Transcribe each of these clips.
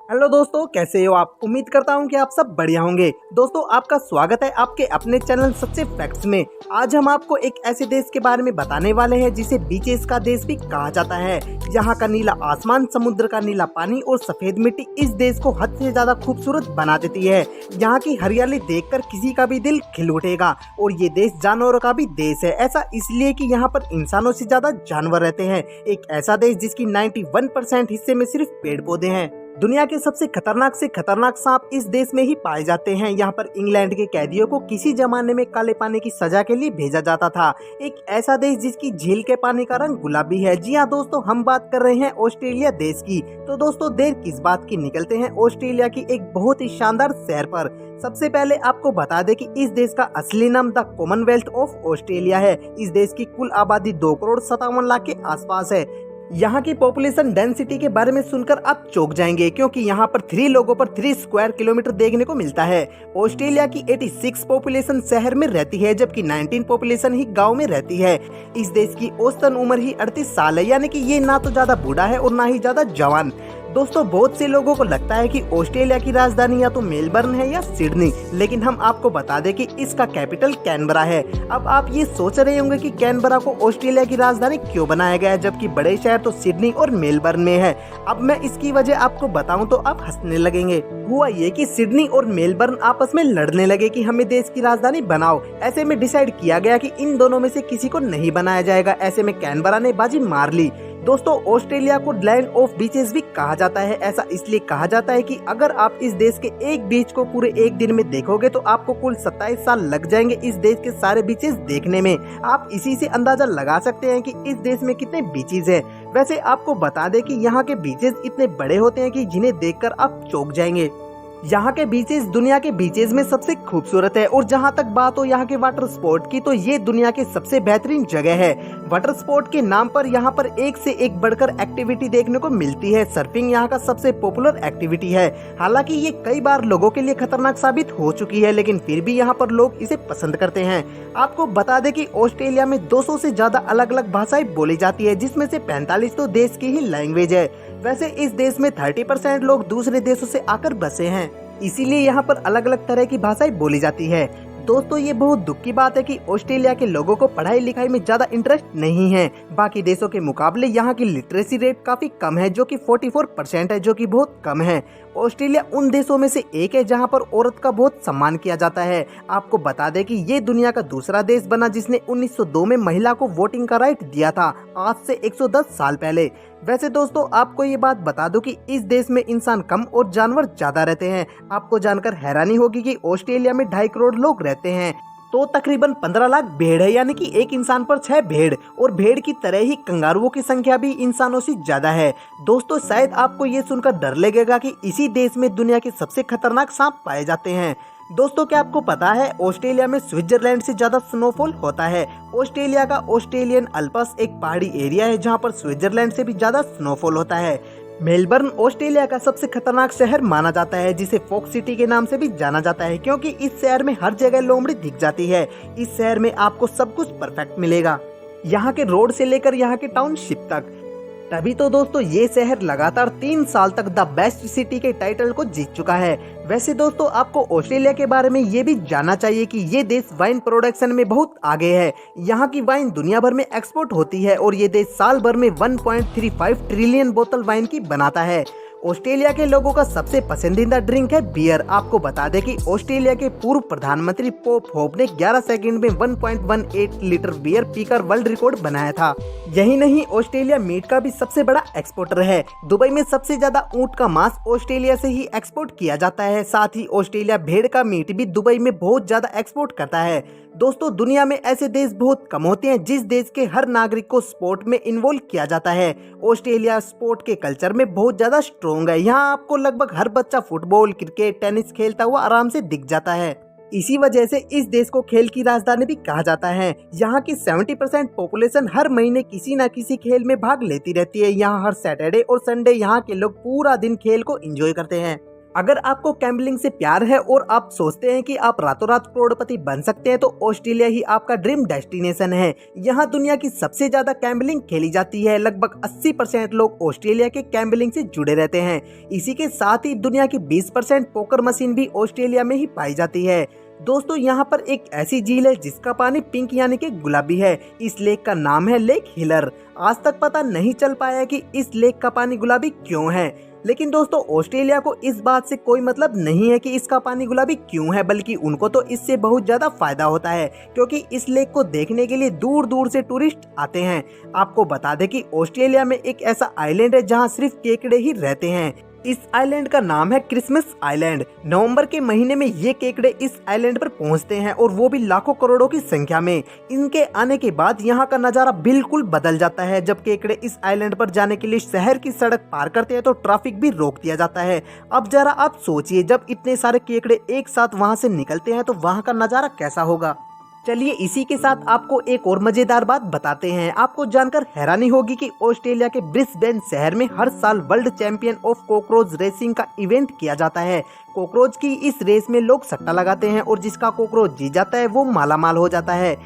Hello दोस्तों, कैसे हो आप। उम्मीद करता हूं कि आप सब बढ़िया होंगे। दोस्तों, आपका स्वागत है आपके अपने चैनल सच्चे फैक्ट्स में। आज हम आपको एक ऐसे देश के बारे में बताने वाले हैं जिसे बीचेस का देश भी कहा जाता है। यहाँ का नीला आसमान, समुद्र का नीला पानी और सफेद मिट्टी इस देश को हद से ज्यादा खूबसूरत बना देती है। यहाँ की हरियाली देखकर किसी का भी दिल खिल उठेगा। और ये देश जानवरों का भी देश है। ऐसा इसलिए कि यहाँ पर इंसानों से ज्यादा जानवर रहते हैं। एक ऐसा देश जिसकी 91% हिस्से में सिर्फ पेड़ पौधे हैं। दुनिया के सबसे खतरनाक से खतरनाक सांप इस देश में ही पाए जाते हैं। यहाँ पर इंग्लैंड के कैदियों को किसी जमाने में काले पानी की सजा के लिए भेजा जाता था। एक ऐसा देश जिसकी झील के पानी का रंग गुलाबी है। जी हाँ दोस्तों, हम बात कर रहे हैं ऑस्ट्रेलिया देश की। तो दोस्तों, देर किस बात की, निकलते हैं ऑस्ट्रेलिया की एक बहुत ही शानदार शहर पर। सबसे पहले आपको बता दें कि इस देश का असली नाम द कॉमनवेल्थ ऑफ ऑस्ट्रेलिया है। इस देश की कुल आबादी 2,57,00,000 के आसपास है। यहाँ की पॉपुलेशन डेंसिटी के बारे में सुनकर आप चौंक जाएंगे, क्योंकि यहाँ पर 3 लोगों पर 3 स्क्वायर किलोमीटर देखने को मिलता है। ऑस्ट्रेलिया की 86 पॉपुलेशन शहर में रहती है, जबकि 19 पॉपुलेशन ही गांव में रहती है। इस देश की औसतन उम्र ही 38 साल है, यानी कि ये ना तो ज्यादा बूढ़ा है और ना ही ज्यादा जवान। दोस्तों, बहुत से लोगों को लगता है कि ऑस्ट्रेलिया की राजधानी या तो मेलबर्न है या सिडनी, लेकिन हम आपको बता दें कि इसका कैपिटल कैनबरा है। अब आप ये सोच रहे होंगे कि कैनबरा को ऑस्ट्रेलिया की राजधानी क्यों बनाया गया है, जबकि बड़े शहर तो सिडनी और मेलबर्न में है। अब मैं इसकी वजह आपको बताऊं तो आप हंसने लगेंगे। हुआ ये कि सिडनी और मेलबर्न आपस में लड़ने लगे कि हमें देश की राजधानी बनाओ। ऐसे में डिसाइड किया गया कि इन दोनों में से किसी को नहीं बनाया जाएगा। ऐसे में कैनबरा ने बाजी मार ली। दोस्तों, ऑस्ट्रेलिया को लैंड ऑफ बीचेस भी कहा जाता है। ऐसा इसलिए कहा जाता है कि अगर आप इस देश के एक बीच को पूरे एक दिन में देखोगे तो आपको कुल 27 साल लग जाएंगे इस देश के सारे बीचेस देखने में। आप इसी से अंदाजा लगा सकते हैं कि इस देश में कितने बीचेस हैं। वैसे आपको बता दें कि यहाँ के बीचेस इतने बड़े होते हैं कि जिन्हें देखकर आप चौंक जाएंगे। यहाँ के बीचेस दुनिया के बीचेस में सबसे खूबसूरत है। और जहाँ तक बात हो यहाँ के वाटर स्पोर्ट की, तो ये दुनिया के सबसे बेहतरीन जगह है। वाटर स्पोर्ट के नाम पर यहाँ पर एक से एक बढ़कर एक्टिविटी देखने को मिलती है। सर्फिंग यहाँ का सबसे पॉपुलर एक्टिविटी है। हालांकि ये कई बार लोगों के लिए खतरनाक साबित हो चुकी है, लेकिन फिर भी यहाँ पर लोग इसे पसंद करते हैं। आपको बता दें कि ऑस्ट्रेलिया में 200 से ज्यादा अलग अलग भाषाएं बोली जाती है, जिसमें से 45 तो देश की ही लैंग्वेज है। वैसे इस देश में 30% लोग दूसरे देशों से आकर बसे हैं, इसीलिए यहाँ पर अलग अलग तरह की भाषाएं बोली जाती है। दोस्तों, ये बहुत दुख की बात है कि ऑस्ट्रेलिया के लोगों को पढ़ाई लिखाई में ज्यादा इंटरेस्ट नहीं है। बाकी देशों के मुकाबले यहाँ की लिटरेसी रेट काफी कम है, जो कि 44% है, जो कि बहुत कम है। ऑस्ट्रेलिया उन देशों में से एक है जहाँ पर औरत का बहुत सम्मान किया जाता है। आपको बता दें कि ये दुनिया का दूसरा देश बना जिसने 1902 में महिला को वोटिंग का राइट दिया था, आज से 110 साल पहले। वैसे दोस्तों, आपको ये बात बता दूं कि इस देश में इंसान कम और जानवर ज्यादा रहते हैं। आपको जानकर हैरानी होगी कि ऑस्ट्रेलिया में 2.5 करोड़ लोग रहते हैं, तो तकरीबन 15 लाख भेड़ है, यानी कि एक इंसान पर 6 भेड़। और भेड़ की तरह ही कंगारुओं की संख्या भी इंसानों से ज्यादा है। दोस्तों, शायद आपको ये सुनकर डर लगेगा कि इसी देश में दुनिया के सबसे खतरनाक सांप पाए जाते हैं। दोस्तों, क्या आपको पता है ऑस्ट्रेलिया में स्विट्जरलैंड से ज्यादा स्नोफॉल होता है। ऑस्ट्रेलिया का ऑस्ट्रेलियन अल्प्स एक पहाड़ी एरिया है जहां पर स्विट्जरलैंड से भी ज्यादा स्नोफॉल होता है। मेलबर्न ऑस्ट्रेलिया का सबसे खतरनाक शहर माना जाता है, जिसे फॉक्स सिटी के नाम से भी जाना जाता है, क्योंकि इस शहर में हर जगह लोमड़ी दिख जाती है। इस शहर में आपको सब कुछ परफेक्ट मिलेगा, यहाँ के रोड से लेकर यहाँ के टाउनशिप तक। तभी तो दोस्तों, ये शहर लगातार 3 साल तक द बेस्ट सिटी के टाइटल को जीत चुका है। वैसे दोस्तों, आपको ऑस्ट्रेलिया के बारे में ये भी जानना चाहिए कि ये देश वाइन प्रोडक्शन में बहुत आगे है। यहाँ की वाइन दुनिया भर में एक्सपोर्ट होती है और ये देश साल भर में 1.35 ट्रिलियन बोतल वाइन की बनाता है। ऑस्ट्रेलिया के लोगों का सबसे पसंदीदा ड्रिंक है बियर। आपको बता दें कि ऑस्ट्रेलिया के पूर्व प्रधानमंत्री पॉप होप ने 11 सेकंड में 1.18 लीटर बियर पीकर वर्ल्ड रिकॉर्ड बनाया था। यही नहीं, ऑस्ट्रेलिया मीट का भी सबसे बड़ा एक्सपोर्टर है। दुबई में सबसे ज्यादा ऊंट का मांस ऑस्ट्रेलिया से ही एक्सपोर्ट किया जाता है। साथ ही ऑस्ट्रेलिया भेड़ का मीट भी दुबई में बहुत ज्यादा एक्सपोर्ट करता है। दोस्तों, दुनिया में ऐसे देश बहुत कम होते हैं जिस देश के हर नागरिक को स्पोर्ट में इन्वॉल्व किया जाता है। ऑस्ट्रेलिया स्पोर्ट के कल्चर में बहुत ज्यादा स्ट्रॉन्ग है। यहाँ आपको लगभग हर बच्चा फुटबॉल, क्रिकेट, टेनिस खेलता हुआ आराम से दिख जाता है। इसी वजह से इस देश को खेल की राजधानी भी कहा जाता है। यहाँ की 70% पॉपुलेशन हर महीने किसी न किसी खेल में भाग लेती रहती है। यहाँ हर सैटरडे और संडे यहाँ के लोग पूरा दिन खेल को एंजॉय करते हैं। अगर आपको गैम्बलिंग से प्यार है और आप सोचते हैं कि आप रातों रात करोड़पति बन सकते हैं तो ऑस्ट्रेलिया ही आपका ड्रीम डेस्टिनेशन है। यहाँ दुनिया की सबसे ज्यादा गैम्बलिंग खेली जाती है। लगभग 80% लोग ऑस्ट्रेलिया के गैम्बलिंग से जुड़े रहते हैं। इसी के साथ ही दुनिया की 20% पोकर मशीन भी ऑस्ट्रेलिया में ही पाई जाती है। दोस्तों यहाँ पर एक ऐसी झील है जिसका पानी पिंक यानी कि गुलाबी है। इस लेक का नाम है लेक हिलर। आज तक पता नहीं चल पाया कि इस लेक का पानी गुलाबी क्यों है, लेकिन दोस्तों ऑस्ट्रेलिया को इस बात से कोई मतलब नहीं है कि इसका पानी गुलाबी क्यों है, बल्कि उनको तो इससे बहुत ज्यादा फायदा होता है क्योंकि इस लेक को देखने के लिए दूर दूर से टूरिस्ट आते हैं। आपको बता दें कि ऑस्ट्रेलिया में एक ऐसा आइलैंड है जहां सिर्फ केकड़े ही रहते हैं। इस आइलैंड का नाम है क्रिसमस आइलैंड। नवंबर के महीने में ये केकड़े इस आइलैंड पर पहुंचते हैं और वो भी लाखों करोड़ों की संख्या में। इनके आने के बाद यहाँ का नज़ारा बिल्कुल बदल जाता है। जब केकड़े इस आइलैंड पर जाने के लिए शहर की सड़क पार करते हैं तो ट्रैफिक भी रोक दिया जाता है। अब जरा आप सोचिए, जब इतने सारे केकड़े एक साथ वहाँ से निकलते हैं तो वहाँ का नज़ारा कैसा होगा। चलिए इसी के साथ आपको एक और मजेदार बात बताते हैं। आपको जानकर हैरानी होगी कि ऑस्ट्रेलिया के ब्रिस्बेन शहर में हर साल world champion of cockroach racing का इवेंट किया जाता है। कॉकरोच की इस रेस में लोग सट्टा लगाते हैं और जिसका कॉकरोच जीत जाता है वो मालामाल हो जाता है।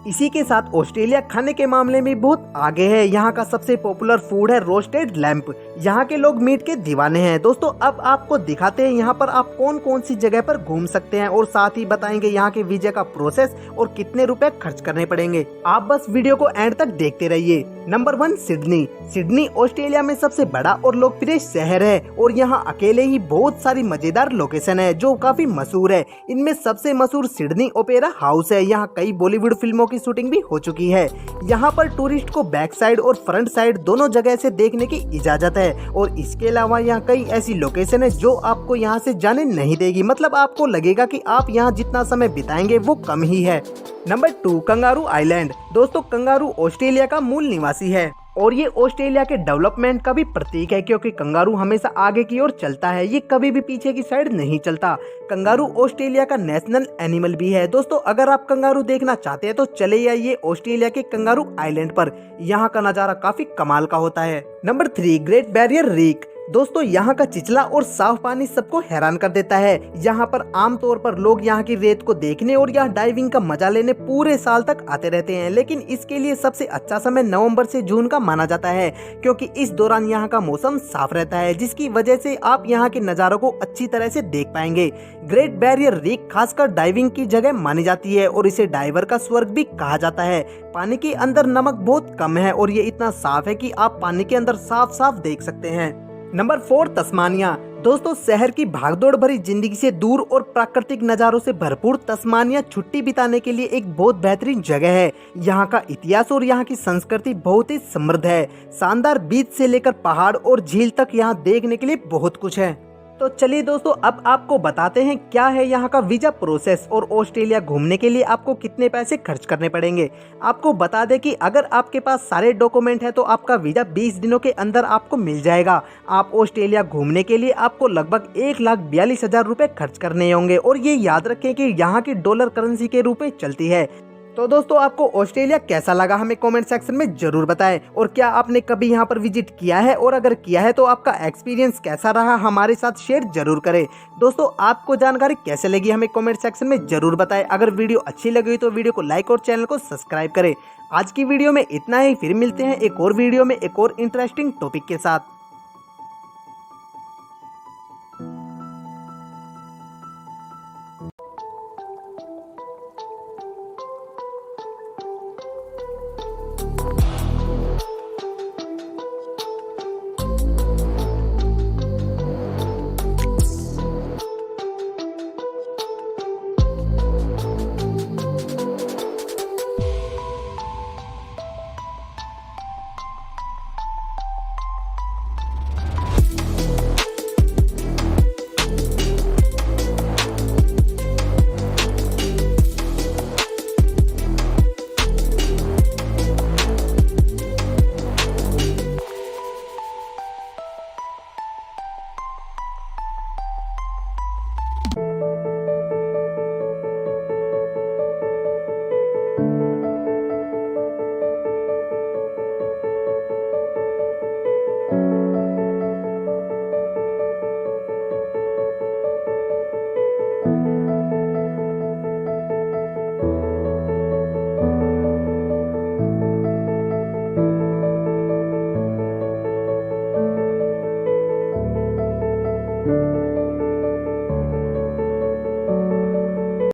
इसी के साथ ऑस्ट्रेलिया खाने के मामले में बहुत आगे है। यहाँ का सबसे पॉपुलर फूड है रोस्टेड लैम्प। यहाँ के लोग मीट के दीवाने हैं। दोस्तों अब आपको दिखाते हैं यहाँ पर आप कौन कौन सी जगह पर घूम सकते हैं और साथ ही बताएंगे यहाँ के वीजा का प्रोसेस और कितने रुपए खर्च करने पड़ेंगे। आप बस वीडियो को एंड तक देखते रहिए। Number 1 Sydney. सिडनी ऑस्ट्रेलिया में सबसे बड़ा और लोकप्रिय शहर है और यहाँ अकेले ही बहुत सारी मजेदार लोकेशन है जो काफी मशहूर है। इनमें सबसे मशहूर सिडनी ओपेरा हाउस है। यहाँ कई बॉलीवुड फिल्मों की शूटिंग भी हो चुकी है। यहाँ पर टूरिस्ट को बैक साइड और फ्रंट साइड दोनों जगह से देखने की इजाजत है और इसके अलावा यहाँ कई ऐसी लोकेशन है जो आपको यहाँ से जाने नहीं देगी। मतलब आपको लगेगा कि आप यहाँ जितना समय बिताएंगे वो कम ही है। Number 2 kangaroo island. दोस्तों कंगारू ऑस्ट्रेलिया का मूल निवासी है और ये ऑस्ट्रेलिया के डेवलपमेंट का भी प्रतीक है क्योंकि कंगारू हमेशा आगे की ओर चलता है। ये कभी भी पीछे की साइड नहीं चलता। कंगारू ऑस्ट्रेलिया का नेशनल एनिमल भी है। दोस्तों अगर आप कंगारू देखना चाहते हैं तो चले आइए ऑस्ट्रेलिया के कंगारू आइलैंड पर। यहाँ का नज़ारा काफी कमाल का होता है। Number 3 great barrier reef. दोस्तों यहाँ का चिचला और साफ पानी सबको हैरान कर देता है। यहाँ पर आमतौर पर लोग यहाँ की रेत को देखने और यहाँ डाइविंग का मजा लेने पूरे साल तक आते रहते हैं, लेकिन इसके लिए सबसे अच्छा समय नवंबर से जून का माना जाता है क्योंकि इस दौरान यहाँ का मौसम साफ रहता है, जिसकी वजह से आप यहाँ के नज़ारों को अच्छी तरह से देख पाएंगे। ग्रेट बैरियर रीफ खासकर डाइविंग की जगह मानी जाती है और इसे डाइवर का स्वर्ग भी कहा जाता है। पानी के अंदर नमक बहुत कम है और ये इतना साफ है कि आप पानी के अंदर साफ साफ देख सकते हैं। Number 4 Tasmania. दोस्तों शहर की भागदौड़ भरी जिंदगी से दूर और प्राकृतिक नज़ारों से भरपूर तस्मानिया छुट्टी बिताने के लिए एक बहुत बेहतरीन जगह है। यहाँ का इतिहास और यहाँ की संस्कृति बहुत ही समृद्ध है। शानदार बीच से लेकर पहाड़ और झील तक यहाँ देखने के लिए बहुत कुछ है। तो चलिए दोस्तों अब आपको बताते हैं क्या है यहाँ का वीजा प्रोसेस और ऑस्ट्रेलिया घूमने के लिए आपको कितने पैसे खर्च करने पड़ेंगे। आपको बता दें कि अगर आपके पास सारे डॉक्यूमेंट है तो आपका वीजा 20 दिनों के अंदर आपको मिल जाएगा। आप ऑस्ट्रेलिया घूमने के लिए आपको लगभग 1,42,000 रुपये खर्च करने होंगे और ये याद रखें कि यहाँ की डॉलर करेंसी के रूप में चलती है। तो दोस्तों आपको ऑस्ट्रेलिया कैसा लगा हमें कमेंट सेक्शन में जरूर बताएं और क्या आपने कभी यहाँ पर विजिट किया है और अगर किया है तो आपका एक्सपीरियंस कैसा रहा हमारे साथ शेयर जरूर करें। दोस्तों आपको जानकारी कैसे लगी हमें कमेंट सेक्शन में जरूर बताएं। अगर वीडियो अच्छी लगी तो वीडियो को लाइक और चैनल को सब्सक्राइब करें। आज की वीडियो में इतना ही, फिर मिलते हैं एक और वीडियो में एक और इंटरेस्टिंग टॉपिक के साथ।